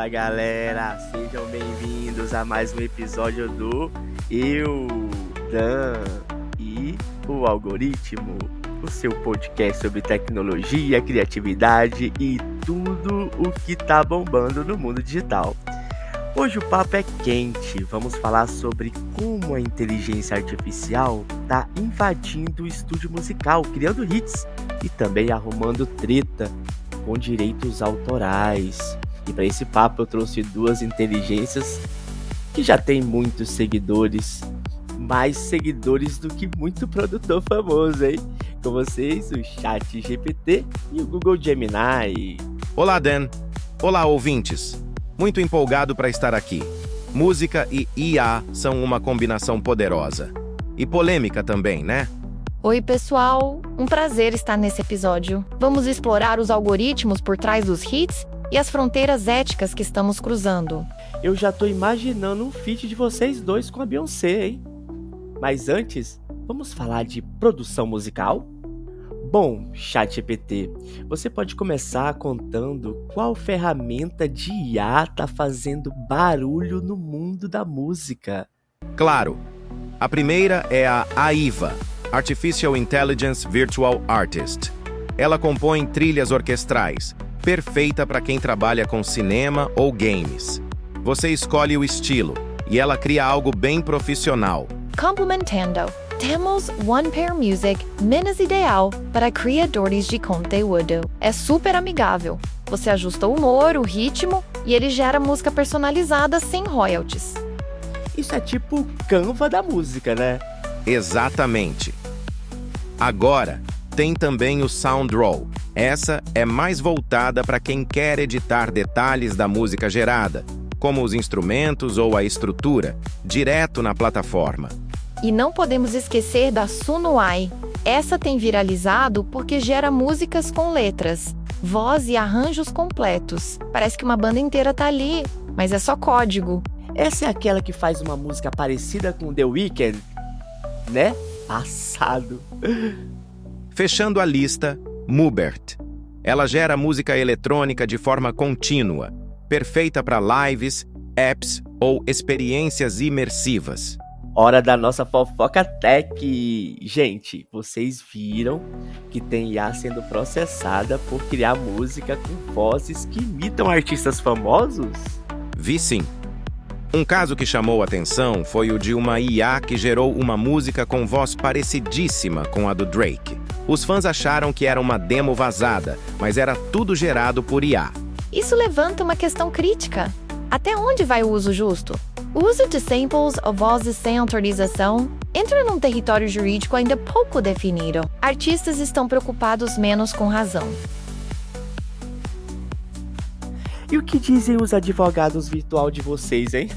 Fala galera, sejam bem-vindos a mais um episódio do Eu, Dan e o Algoritmo, o seu podcast sobre tecnologia, criatividade e tudo o que tá bombando no mundo digital. Hoje o papo é quente, vamos falar sobre como a inteligência artificial tá invadindo o estúdio musical, criando hits e também arrumando treta com direitos autorais. E para esse papo eu trouxe duas inteligências que já tem muitos seguidores, mais seguidores do que muito produtor famoso, hein? Com vocês, o ChatGPT e o Google Gemini. Olá, Dan. Olá, ouvintes. Muito empolgado para estar aqui. Música e IA são uma combinação poderosa. E polêmica também, né? Oi, pessoal! Um prazer estar nesse episódio. Vamos explorar os algoritmos por trás dos hits e as fronteiras éticas que estamos cruzando. Eu já tô imaginando um feat de vocês dois com a Beyoncé, hein? Mas antes, vamos falar de produção musical? Bom, ChatGPT, você pode começar contando qual ferramenta de IA tá fazendo barulho no mundo da música. Claro. A primeira é a AIVA, Artificial Intelligence Virtual Artist. Ela compõe trilhas orquestrais, perfeita para quem trabalha com cinema ou games. Você escolhe o estilo e ela cria algo bem profissional. Complementando, temos One Pair Music, menos ideal para criadores de conteúdo. É super amigável. Você ajusta o humor, o ritmo e ele gera música personalizada sem royalties. Isso é tipo o Canva da música, né? Exatamente. Agora, tem também o SoundRaw. Essa é mais voltada para quem quer editar detalhes da música gerada, como os instrumentos ou a estrutura, direto na plataforma. E não podemos esquecer da Suno.ai. Essa tem viralizado porque gera músicas com letras, voz e arranjos completos. Parece que uma banda inteira tá ali, mas é só código. Essa é aquela que faz uma música parecida com The Weeknd, né? Passado. Fechando a lista, Mubert. Ela gera música eletrônica de forma contínua, perfeita para lives, apps ou experiências imersivas. Hora da nossa fofoca tech. Gente, vocês viram que tem IA sendo processada por criar música com vozes que imitam artistas famosos? Vi sim. Um caso que chamou a atenção foi o de uma IA que gerou uma música com voz parecidíssima com a do Drake. Os fãs acharam que era uma demo vazada, mas era tudo gerado por IA. Isso levanta uma questão crítica. Até onde vai o uso justo? O uso de samples ou vozes sem autorização entra num território jurídico ainda pouco definido. Artistas estão preocupados menos com razão. E o que dizem os advogados virtual de vocês, hein?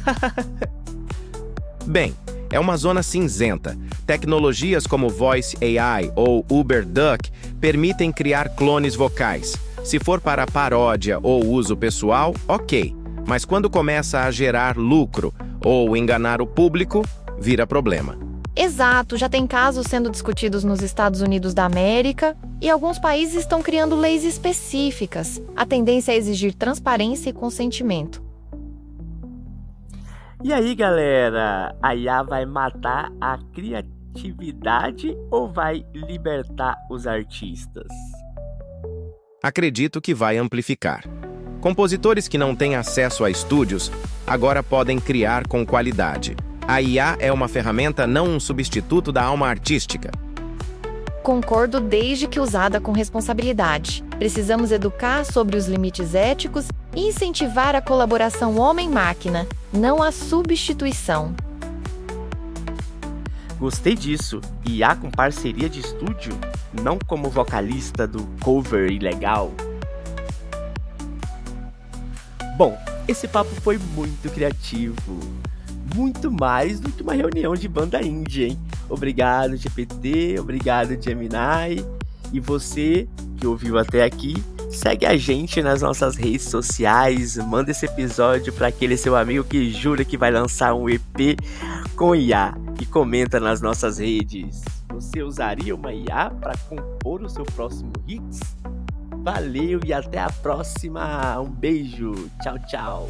Bem, é uma zona cinzenta. Tecnologias como Voice AI ou Uber Duck permitem criar clones vocais. Se for para paródia ou uso pessoal, ok. Mas quando começa a gerar lucro ou enganar o público, vira problema. Exato, já tem casos sendo discutidos nos Estados Unidos da América e alguns países estão criando leis específicas. A tendência é exigir transparência e consentimento. E aí, galera? A IA vai matar a criatividade ou vai libertar os artistas? Acredito que vai amplificar. Compositores que não têm acesso a estúdios agora podem criar com qualidade. A IA é uma ferramenta, não um substituto da alma artística. Concordo desde que usada com responsabilidade. Precisamos educar sobre os limites éticos e incentivar a colaboração homem-máquina, não a substituição. Gostei disso. IA com parceria de estúdio, não como vocalista do cover ilegal. Bom, esse papo foi muito criativo. Muito mais do que uma reunião de banda indie, hein? Obrigado, GPT, obrigado, Gemini. E você que ouviu até aqui, segue a gente nas nossas redes sociais, manda esse episódio para aquele seu amigo que jura que vai lançar um EP com IA e comenta nas nossas redes. Você usaria uma IA para compor o seu próximo hit? Valeu e até a próxima. Um beijo. Tchau, tchau.